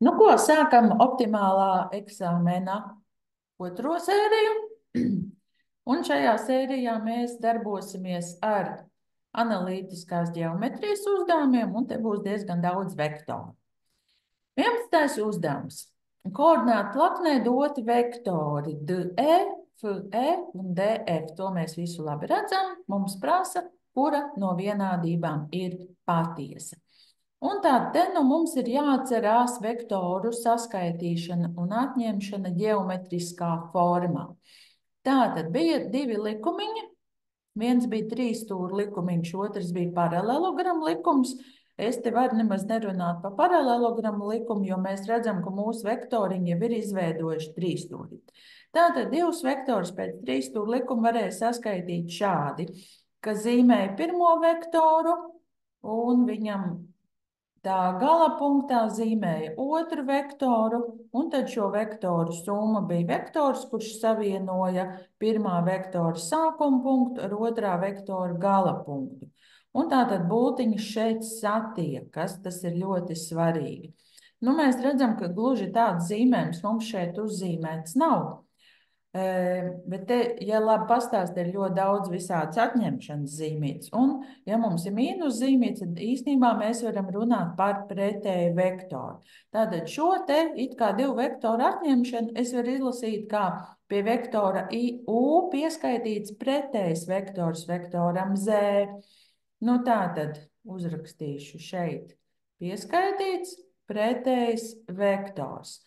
Nu, ko sākam optimālā eksāmena otro sēriju. Un šajā sērijā mēs darbosimies ar analītiskās ģeometrijas uzdevumiem, un te būs diezgan daudz vektoru. 11. uzdevums. Koordinātu plaknē doti vektori DE, FE un DF. To mēs visu labi redzam. Mums prasa, kura no vienādībām ir patiesa. Un tā te nu mums ir jāatcerās vektoru saskaitīšana un atņemšana ģeometriskā formā. Tātad bija divi likumiņi. Viens bija trīsstūra likumiņš, otrs bija paralelogramu likums. Es te varu nemaz nerunāt par paralelogramu likumu, jo mēs redzam, ka mūsu vektoriņi jau ir izveidojuši trīsstūri. Tātad divus vektorus pēc trīsstūra likuma varēja saskaitīt šādi, ka zīmēja pirmo vektoru un viņam tā gala punktā zīmēja otru vektoru, un tad šo vektoru summa bija vektors, kurš savienoja pirmā vektora sākuma punktu ar otrā vektora gala punktu. Un tātad bultiņas šeit satiekas, tas ir ļoti svarīgi. Nu, mēs redzam, ka gluži tāds zīmējums mums šeit uzzīmēts nav. Bet te, ja labi pastāst, ir ļoti daudz visādas atņemšanas zīmītes. Un, ja mums ir mīnus zīmītes, tad īstenībā mēs varam runāt par pretēju vektoru. Tātad šo te it kā divu vektoru atņemšanu es varu izlasīt kā pie vektora IU pieskaitīts pretējs vektors vektoram Z. Nu tātad uzrakstīšu šeit pieskaitīts pretējs vektors.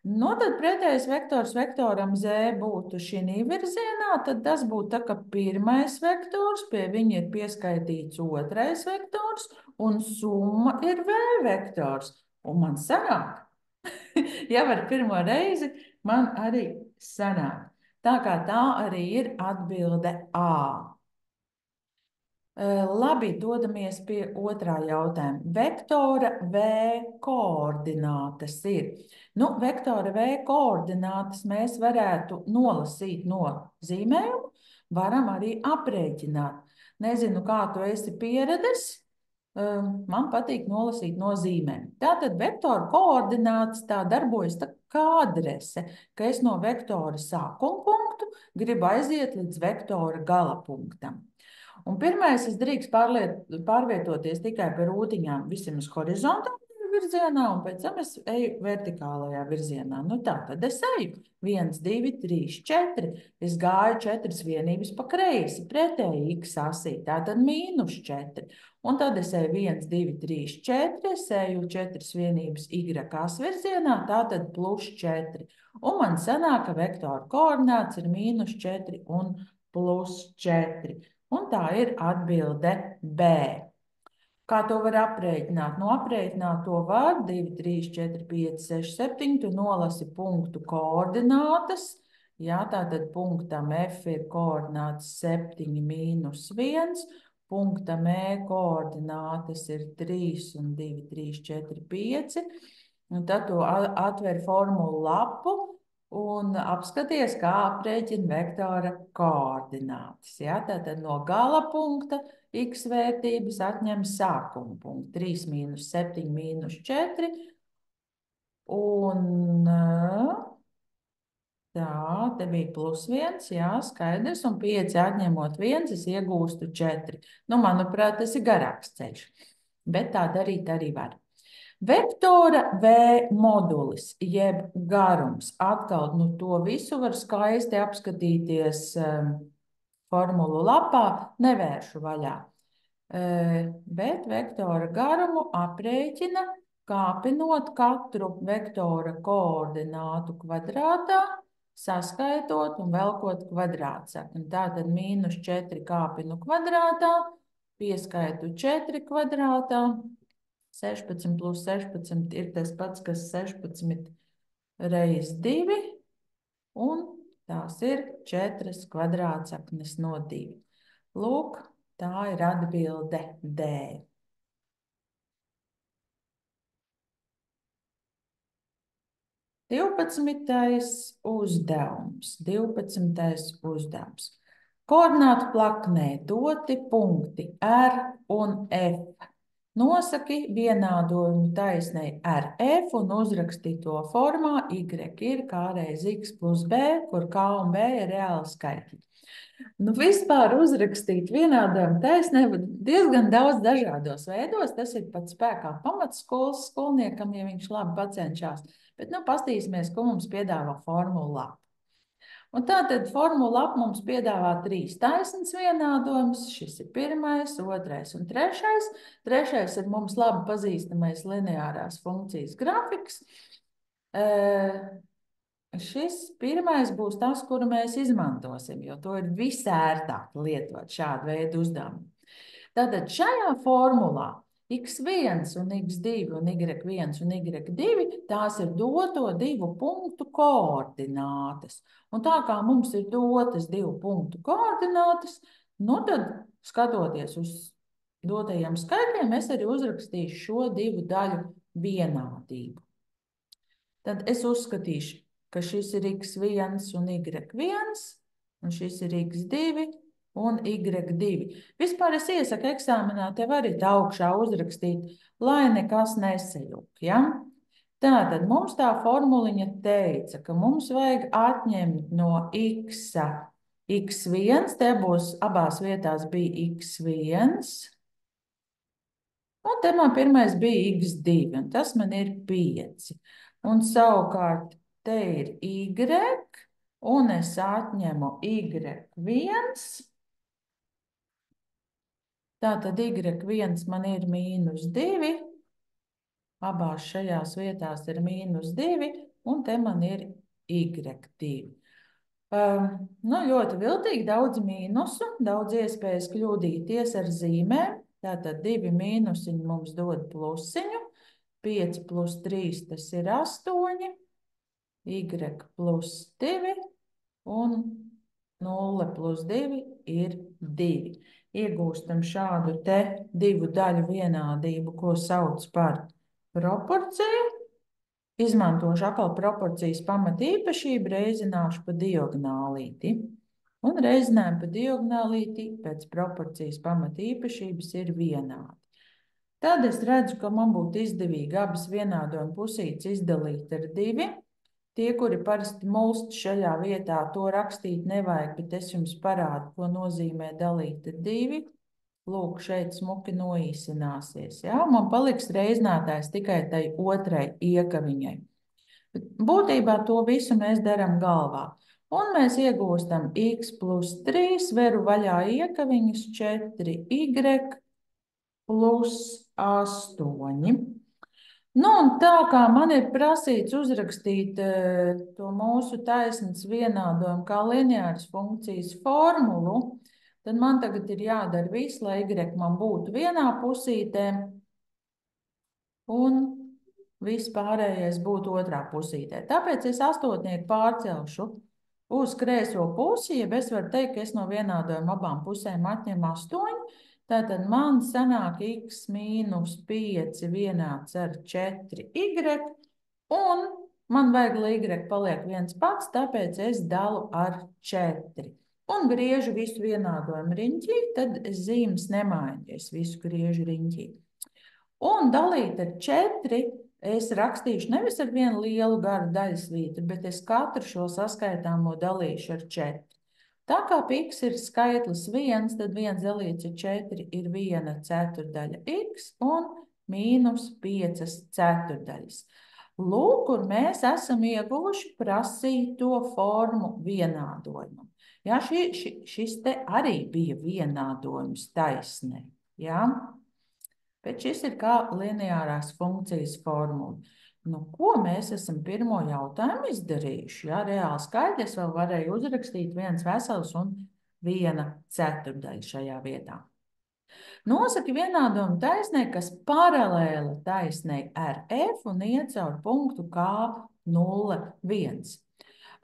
Nu, tad pretējais vektors vektoram Z būtu šī virzienā, tad tas būtu tā, ka pirmais vektors, pie viņa ir pieskaitīts otrais vektors, un summa ir V vektors. Un man sanāk, jau ar pirmo reizi man arī sanāk. Tā kā tā arī ir atbilde A. Labi, dodamies pie otrā jautājuma. Vektora V koordinātas ir. Nu, vektora V koordinātas mēs varētu nolasīt no zīmējuma, varam arī aprēķināt. Nezinu, kā tu esi pieredzis, man patīk nolasīt no zīmēm. Tātad vektora koordinātas tā darbojas tā kā adrese, ka es no vektora sākuma punktu gribu aiziet līdz vektora gala punktam. Un pirmais, es drīkst pārvietoties tikai par rūtiņām vismaz horizontālajā virzienā, un pēc tam es eju vertikālajā virzienā. Nu tā, tad es eju 1, 2, 3, 4. Es gāju 4 vienības pa kreisi, pretēji x asī, tātad -4. Un tad es eju 1, 2, 3, 4. Es eju 4 vienības y virzienā, tātad +4. Un man sanāk, ka vektora koordināts ir -4 un +4. Un tā ir atbilde B. Kā to var aprēķināt? Nu, aprēķināt to var 2, 3, 4, 5, 6, 7. Tu nolasi punktu koordinātas. Jā, tātad punktam F ir koordinātas 7 -1. Punktam E koordinātas ir 3 un 2, 3, 4, 5. Un tad tu atver formulu lapu un apskaties, kā aprēķina vektora koordinātas. Ja? Tātad no gala punkta x vērtības atņem sākuma punktu. 3 - 7 - 4. Un tā, te bija +1, jā, skaidrs. Un 5 atņemot 1, es iegūstu 4. Nu, manuprāt, tas ir garāks ceļš. Bet tā darīt arī var. Vektora V modulis, jeb garums. Atkal, nu, to visu var skaisti apskatīties formulu lapā, nevēršu vaļā. Bet vektora garumu aprēķina, kāpinot katru vektora koordinātu kvadrātā, saskaitot un velkot kvadrātsakni. Tātad -4 kāpinu kvadrātā, pieskaitu 4 kvadrātā. 16 + 16 ir tas pats, kas 16 reiz 2, un tās ir 4 kvadrātsaknes no 2. Lūk, tā ir atbilde D. Divpadsmitais uzdevums. Koordinātu plaknē doti punkti R un F. Nosaki vienādojumu taisnei RF un uzrakstīja to formā y ir k reiz x plus b, kur k un b ir reāli skaitļi. Nu, vispār uzrakstīt vienādojumu taisnei diezgan daudz dažādos veidos. Tas ir pat spēkā pamatskolas skolniekam, ja viņš labi pacenšās. Bet, nu, pastīsimies, ko mums piedāvā formula. Un tātad formula mums piedāvā 3 taisnas vienādojumus. Šis ir pirmais, otrais un trešais. Trešais ir mums labi pazīstamais lineārās funkcijas grafiks. Šis pirmais būs tas, kuru mēs izmantosim, jo to ir visērtāk lietot šādu veidu uzdevumu. Tātad šajā formulā x1 un x2 un y1 un y2 tās ir doto divu punktu koordinātes. Un tā kā mums ir dotas divu punktu koordinātes, nu tad skatoties uz dotajiem skaitļiem, es arī uzrakstīšu šo divu daļu vienādību. Tad es uzskatīšu, ka šis ir x1 un y1, un šis ir x2 un y2. Vispār es iesaku eksāmenā tev arī tā augšā uzrakstīt, lai nekas nesajūk. Ja? Tātad mums tā formuliņa teica, ka mums vajag atņemt no x x1, te būs abās vietās bija x1, un te man pirmais bija x2, un tas man ir 5. Un savukārt te ir y, un es atņemu y1. Tātad y1 man ir -2, abās šajās vietās ir -2, un te man ir y2. Nu, ļoti viltīgi, daudz mīnusu, daudz iespējas kļūdīties ar zīmēm. Tātad 2 mīnusiņi mums dod plusiņu, 5 plus 3 tas ir 8, y plus 2 un 0 plus 2 ir 2. Iegūstam šādu te divu daļu vienādību, ko sauc par proporciju. Izmantošu atkal proporcijas pamatīpašību, reizināšu pa diagonālīti. Un reizinājumi pa diagonālīti pēc proporcijas pamatīpašības ir vienādi. Tad es redzu, ka man būtu izdevīgi abas vienādojuma pusītes izdalīt ar 2. Tie, kuri parasti mulst šajā vietā, to rakstīt nevajag, bet es jums parādu, ko nozīmē dalīt ar 2. Lūk, šeit smuki noīsināsies. Ja? Man paliks reizinātājs tikai tai otrai iekaviņai. Bet būtībā to visu mēs darām galvā. Un mēs iegūstam x plus 3, veru vaļā iekaviņas 4y plus 8. Nu, un tā kā man ir prasīts uzrakstīt to mūsu taisnes vienādojumu kā lineāras funkcijas formulu, tad man tagad ir jādara viss, lai y man būtu vienā pusītē un viss pārējais būtu otrā pusītē. Tāpēc es astotnieku pārcelšu uz kreiso pusi, ja es varu teikt, ka es no vienādojuma abām pusēm atņemu 8. Tātad man sanāk x mīnus 5 vienāds ar 4y, un man vajag, lai y paliek viens pats, tāpēc es dalu ar 4. Un griežu visu vienādojumu riņķī, tad zīmes nemainu, ja es visu griežu riņķī. Un dalīt ar 4 es rakstīšu nevis ar vienu lielu garu daļasvītru, bet es katru šo saskaitāmo dalīšu ar 4. Tā kā x ir skaitlis 1, tad 1 dalīts ar 4 ir 1/4 x un mīnus 5/4. Lūk, kur mēs esam ieguvuši prasīto formu vienādojumam. Ja, šis te arī bija vienādojums taisnei. Ja? Bet šis ir kā lineārās funkcijas formula. Nu, ko mēs esam pirmo jautājumu izdarījuši? Ja, reāli skaidrs, es vēl varēju uzrakstīt 1 vesels un 1/4 šajā vietā. Nosaki vienādojumu taisnei, kas paralēla taisnei RF un iet caur punktu K01.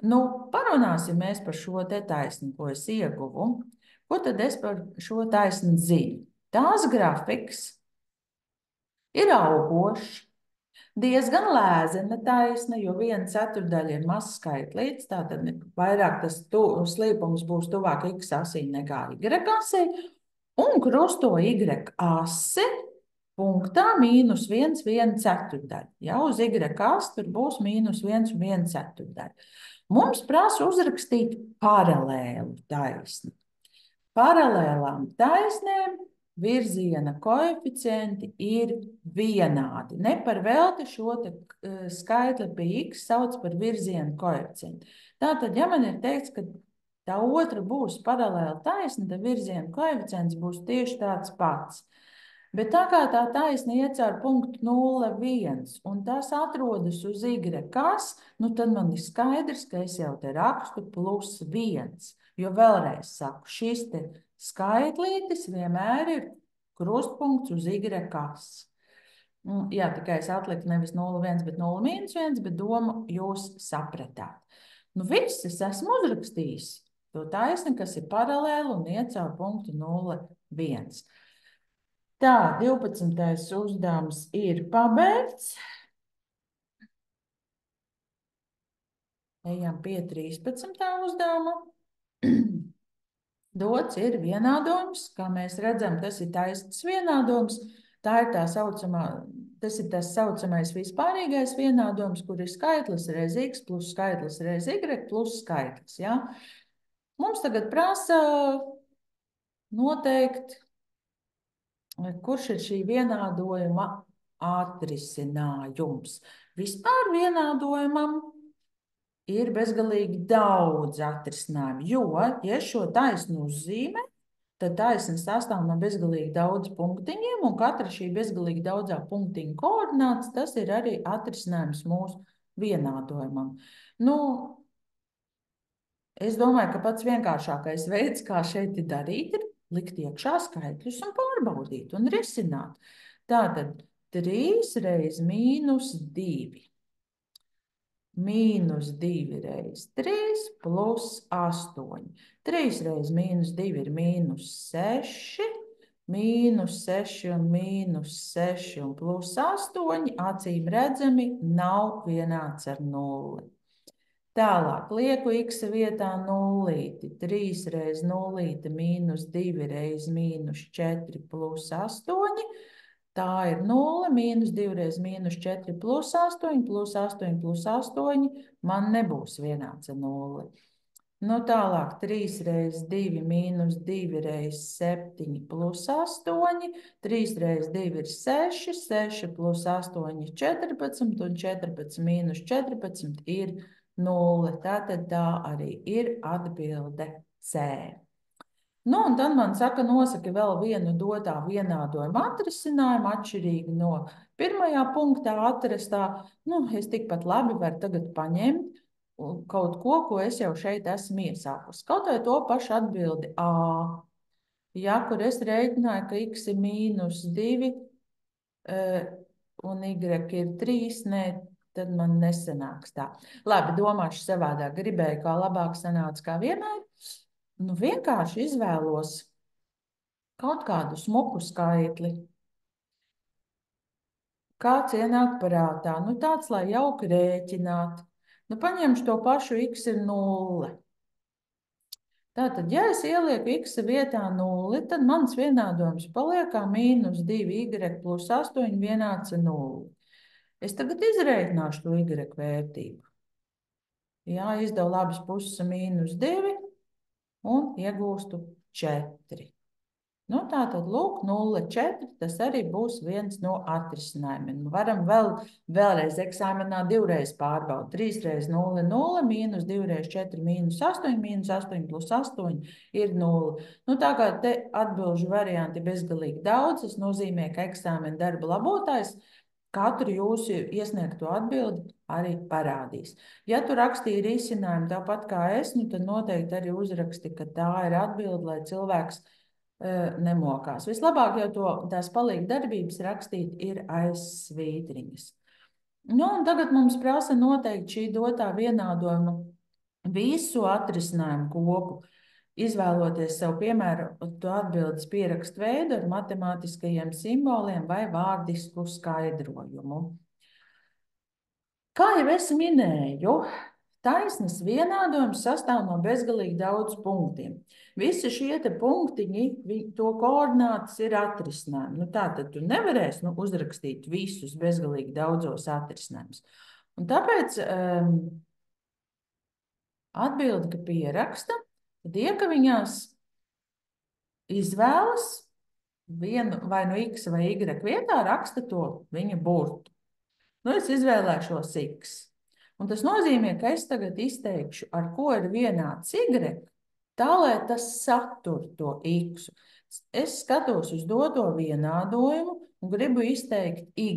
Nu, parunāsim mēs par šo te taisni, ko es ieguvu. Ko tad es par šo taisni zinu? Tās grafiks ir augošs. Diezgan lēzena taisna, jo 1/4 ir mazs skaitlīts, tātad vairāk tas slīpums būs tuvāk x asī nekā y asī, un krusto y asi punktā mīnus 1, 1 ceturdaļa. Ja uz Y tur būs mīnus 1, 1 ceturdaļa. Mums prasa uzrakstīt paralēlu taisni. Paralēlām taisnēm virziena koeficienti ir vienādi. Ne par velti šo skaitli pie x sauc par virziena koeficientu. Tātad, ja man ir teikts, ka tā otra būs paralēla taisna, tad virziena koeficients būs tieši tāds pats. Bet tā kā tā taisna iet caur punktu 0, 1, un tas atrodas uz Y, nu tad man ir skaidrs, ka es jau te rakstu plus 1. Jo vēlreiz saku, šis te skaitlītis vienmēr ir krustpunkts uz Y. Jā, tikai es atliku nevis 0,1, bet 0,1, bet domu jūs sapratāt. Nu viss, es esmu uzrakstījis to taisni, kas ir paralēli un iet caur punktu 0,1. Tā, 12. uzdevums ir pabeigts. Ejam pie 13. uzdevuma. Dots ir vienādojums, kā mēs redzam, tas ir taisns vienādojums. Tā ir tā saucamā, tas ir tas saucamais vispārīgais vienādojums, kur ir skaitlis reiz x plus skaitlis reiz y plus skaitlis. Ja? Mums tagad prasa noteikt, kurš ir šī vienādojuma atrisinājums. Vispār vienādojumam ir bezgalīgi daudz atrisinājumu, jo, ja šo taisnu uzzīmē, tad taisna sastāv no bezgalīgi daudz punktiņiem, un katra šī bezgalīgi daudzā punktiņa koordināts, tas ir arī atrisinājums mūsu vienādojumam. Nu, es domāju, ka pats vienkāršākais veids, kā šeit darīt, ir likt iekšā skaitļus un pārbaudīt un risināt. Tātad 3 reiz mīnus 2. Mīnus 2 reiz 3 plus 8. 3 reiz mīnus 2 ir mīnus 6. Mīnus 6 un mīnus 6 un plus 8 acīm redzami nav vienāds ar 0. Tālāk lieku x vietā nulīti. 3 reiz nulīti mīnus 2 reiz mīnus 4 plus 8. Tā ir 0, mīnus 2 reiz mīnus 4 plus 8, plus 8 plus 8 man nebūs vienāds ar 0. Nu tālāk 3 reiz 2 mīnus 2 reiz 7 plus 8, 3 reiz 2 ir 6, 6 plus 8 ir 14, un 14 mīnus 14 ir 0. Tātad tā arī ir atbilde C. Nu, un tad man saka, nosaka vēl vienu dotā vienādojuma atrisinājumu, atšķirīgi no pirmajā punktā atrastā. Nu, es tikpat labi varu tagad paņemt kaut ko, ko es jau šeit esmu iesākusi. Kaut vai to pašu atbildi A. Ja, kur es rēķināju, ka x ir mīnus 2 un y ir 3, nē, tad man nesanāks tā. Labi, domāšu savādāk, gribēju kā labāk sanāca kā vienmēr. Nu, vienkārši izvēlos kaut kādu smuku skaitli. Kāds ienāk prātā? Nu, tāds, lai jauki rēķināt. Nu, paņemšu to pašu x ir 0. Tātad, ja es ielieku x vietā 0, tad mans vienādojums paliek kā mīnus 2y plus 8 vienāds ar 0. Es tagad izrēķināšu to y vērtību. Jā, izdevu labas puses mīnus 2. Un iegūstu 4. Nu, tātad, lūk, 0,4, tas arī būs viens no atrisinājumiem. Varam vēlreiz eksāmenā divreiz pārbaudīt. 3 reiz 0, 0, mīnus 2 reiz 4, mīnus 8, mīnus 8 plus 8 ir 0. Nu, tā kā te atbilžu varianti bezgalīgi daudz, tas nozīmē, ka eksāmena darba labotājs katru jūsu iesniegto atbildi arī parādīs. Ja tu rakstīji risinājumu tāpat kā es, nu tad noteikti arī uzraksti, ka tā ir atbilde, lai cilvēks nemokās. Vislabāk jau tās palīga darbības rakstīt ir aiz svītriņas. Nu, un tagad mums prasa noteikt šī dotā vienādojuma visu atrisinājumu kopu. Izvēloties sev piemērotu atbildes pierakstu veidu ar matemātiskajiem simboliem vai vārdisku skaidrojumu. Kā jau es minēju, Taisnas vienādojums sastāv no bezgalīgi daudz punktiem. Visi šie te punktiņi, to koordinātas ir atrisinājumi. Tātad tu nevarēsi uzrakstīt visus bezgalīgi daudzos atrisinājumus. Un tāpēc atbildi, ka pieraksta, tad iekaviņās izvēlas vienu vai no x vai y vietā raksta to viņa burtu. Es izvēlēšos x. Un tas nozīmē, ka es tagad izteikšu, ar ko ir vienāds y, tā, lai tas satur to x. Es skatos uz doto vienādojumu un gribu izteikt y.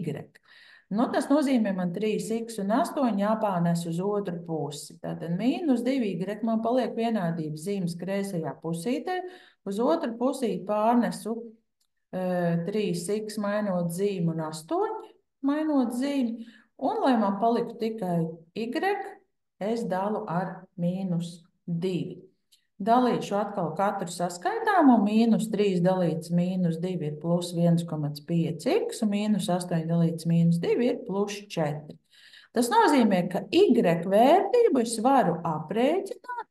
Tas nozīmē, man 3x un 8 jāpārnes uz otru pusi. Tātad -2y man paliek vienādības zīmes kreisajā pusītē. Uz otru pusīti pārnesu 3x mainot zīmi un 8 mainot zīmi. Un, lai man paliktu tikai y, es dalu ar -2. Dalīšu atkal katru saskaitāmo. -3 dalīts -2 ir plus 1,5x, un -8 dalīts -2 ir plus 4. Tas nozīmē, ka y vērtību es varu aprēķināt,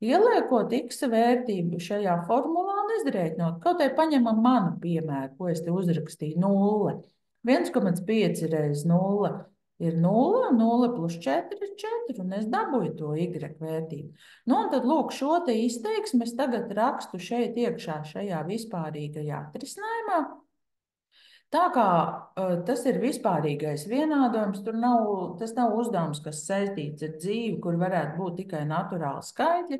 ieliekot x vērtību šajā formulā un izrēķinot. Kaut arī paņemam manu piemēru, ko es te uzrakstīju, 0. 1,5 reiz 0 ir 0, 0 plus 4 ir 4, un es dabūju to y vērtību. Un tad, lūk, šo te izteiksmi es tagad rakstu šeit iekšā šajā vispārīgajā atrisinājumā. Tā kā tas ir vispārīgais vienādojums, tas nav uzdevums, kas saistīts ar dzīvi, kur varētu būt tikai naturāli skaitļi,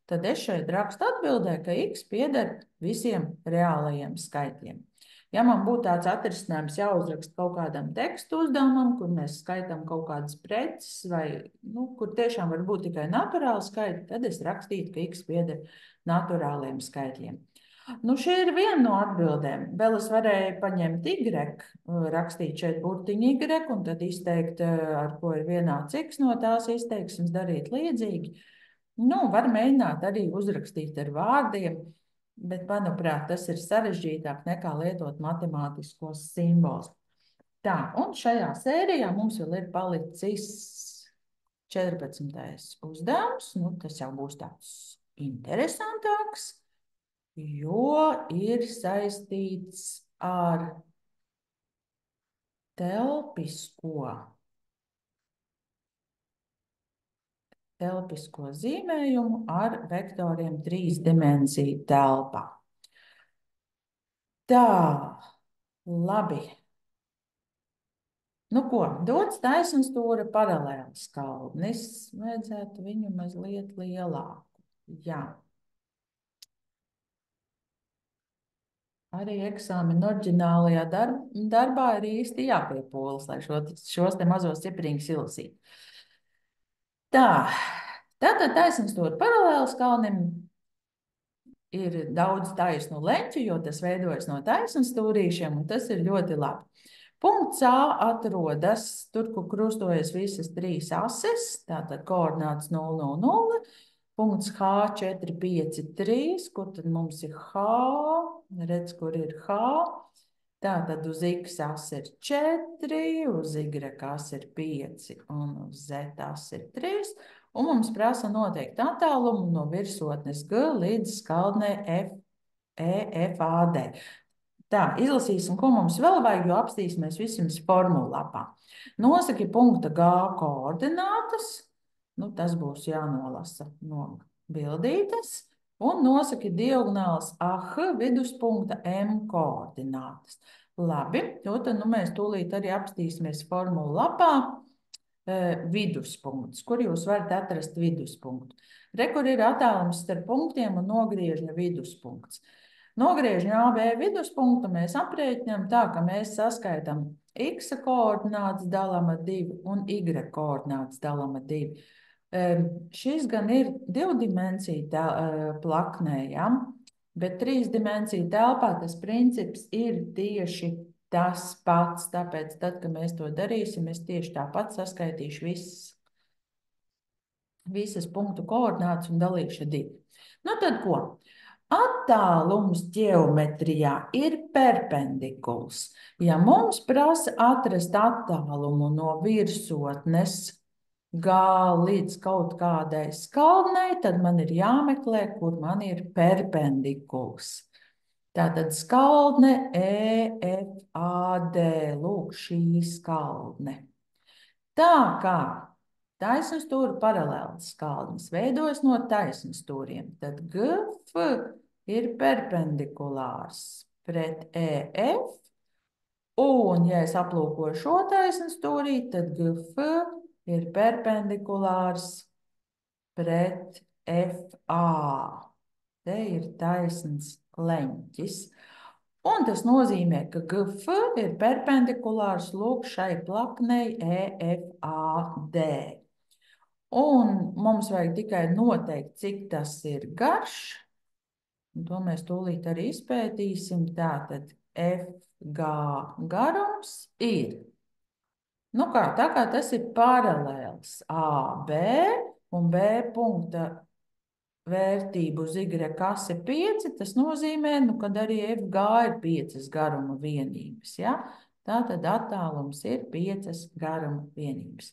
tad es šeit rakstu atbildē, ka x pieder visiem reālajiem skaitļiem. Ja man būtu tāds atrisinājums jāuzraksta kaut kādam tekstu uzdevumam, kur mēs skaitām kaut kādas preces, vai kur tiešām var būt tikai naturāli skaitļi, tad es rakstītu, ka x pieder naturāliem skaitļiem. Šī ir viena no atbildēm. Vēl es varēju paņemt y, rakstīt šeit burtiņu y, un tad izteikt, ar ko ir vienāds x no tās izteiksmes, darīt līdzīgi. Var mēģināt arī uzrakstīt ar vārdiem, bet, manuprāt, tas ir sarežģītāk nekā lietot matemātiskos simbolus. Tā, un šajā sērijā mums vēl ir palicis 14. uzdevums. Tas jau būs tāds interesantāks, jo ir saistīts ar telpisko zīmējumu ar vektoriem 3 dimensiju telpā. Tā, labi. Dots taisnstūra paralēls skaldnis. Vajadzētu viņu mazliet lielāku. Jā. Arī eksāmena oriģinālajā darbā ir īsti jāpiepūlas, lai šos te mazos cipriņus izlasītu. Tā, tātad taisnstūra paralēls kalnim ir daudz taisnu leņķu, jo tas veidojas no taisnstūrīšiem, un tas ir ļoti labi. Punkts A atrodas tur, kur krustojas visas 3 ases, tātad koordināts 0, 0, 0. Punkts H 4, 5, 3, kur tad mums ir H, redz, kur ir H. Tātad uz X as ir 4, uz Y as ir 5 un uz Z as ir 3. Un mums prasa noteikt attālumu no virsotnes G līdz skaldnē EFAD. Tā, izlasīsim, ko mums vēl vajag, jo apstīsimies visiem formulu lapā. Nosaki punkta G koordinātas. Tas būs jānolasa no bildītes. Un nosaki diagonāls AH viduspunkta M koordinātas. Labi, tad mēs tūlīt arī apstīsimies formulu lapā. Viduspunkts, kur jūs varat atrast viduspunktu. Kur ir attālums starp punktiem un nogriežņa viduspunkts. Nogriežņa AB viduspunktu mēs aprēķinām tā, ka mēs saskaitām x koordinātas dalām ar 2 un y koordinātas dalām ar 2. Šis gan ir 2 dimensiju plaknē, ja? Bet 3 dimensiju telpā tas princips ir tieši tas pats. Tāpēc, tad, kad mēs to darīsim, es tieši tāpat saskaitīšu visas punktu koordinātas un dalīšu 2. Tad ko? Attālums ģeometrijā ir perpendikuls. Ja mums prasa atrast attālumu no virsotnes G līdz kaut kādai skaldnei, tad man ir jāmeklē, kur man ir perpendikuls. Tātad skaldne EFAD, lūk, šī skaldne. Tā kā taisnstūra paralēlas skaldnes veidojas no taisnstūriem, tad GF ir perpendikulārs pret EF, un, ja es aplūkoju šo taisnstūrī, tad GF ir perpendikulārs pret FA. Te ir taisns leņķis. Un tas nozīmē, ka GF ir perpendikulārs lūk šai plaknei EFAD. Un mums vajag tikai noteikt, cik tas ir garš. Un to mēs tūlīt arī izpētīsim. Tātad FG garums ir. Nu kā, tā kā tas ir paralēls AB un B punkta vērtību uz Y kas ir 5, tas nozīmē, kad arī FG ir 5 garuma vienības. Ja? Tātad attālums ir 5 garuma vienības.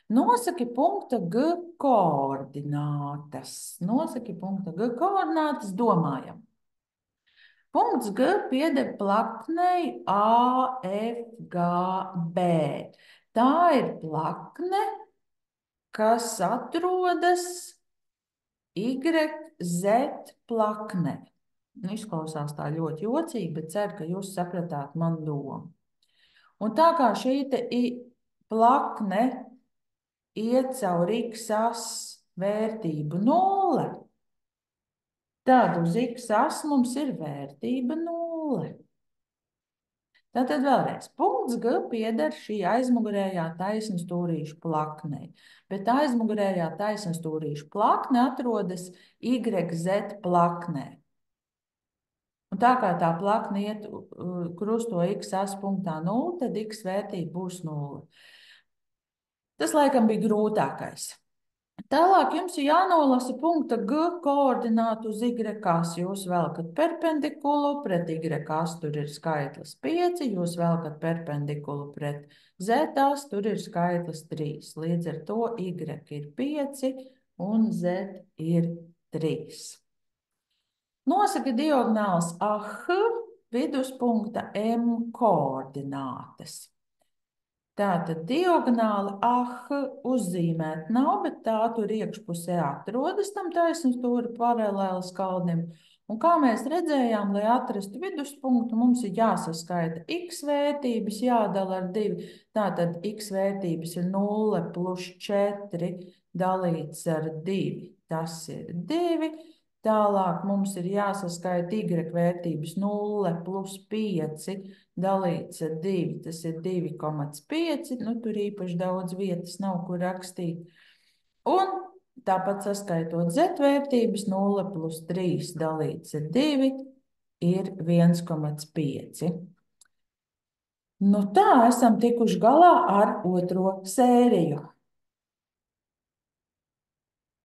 Nosaki punkta G koordinātas. Nosaki punkta G koordinātas, domājam. Punkts G pieder plaknei AFGB. Tā ir plakne, kas atrodas YZ plaknē. Izklausās tā ļoti jocīgi, bet ceru, ka jūs sapratāt manu domu. Un tā kā šī plakne iet caur x-as vērtību 0, tad uz x-as mums ir vērtība 0. Tātad vēlreiz, punkts G pieder šī aizmugurējā taisnstūrīšu plaknei, bet aizmugurējā taisnstūrīšu plakne atrodas YZ plaknē. Un tā kā tā plakne iet krusto x-as punktā 0, tad x vērtība būs 0. Tas laikam bija grūtākais. Tālāk jums ir jānolasa punkta G koordinātu uz Y-as. Jūs velkat perpendikulu, pret Y-as tur ir skaitlis 5, jūs velkat perpendikulu pret Z-as, tur ir skaitlis 3. Līdz ar to Y ir 5 un Z ir 3. Nosaka diagonāls AH viduspunkta M koordinātes. Tātad diagonāli AH uzzīmēt nav, bet tā tur iekšpusē atrodas tam taisnstūra paralēli skaldnim. Un kā mēs redzējām, lai atrastu viduspunktu, mums ir jāsaskaita x vērtības, jādala ar 2. Tātad x vērtības ir 0 plus 4 dalīts ar 2. Tas ir 2. Tālāk mums ir jāsaskaita y vērtības 0 plus 5 dalīts ar 2, tas ir 2,5. Nu, tur īpaši daudz vietas nav, kur rakstīt. Un tāpat saskaitot z vērtības 0 plus 3 dalīts ar 2 ir 1,5. Nu tā, esam tikuši galā ar otro sēriju.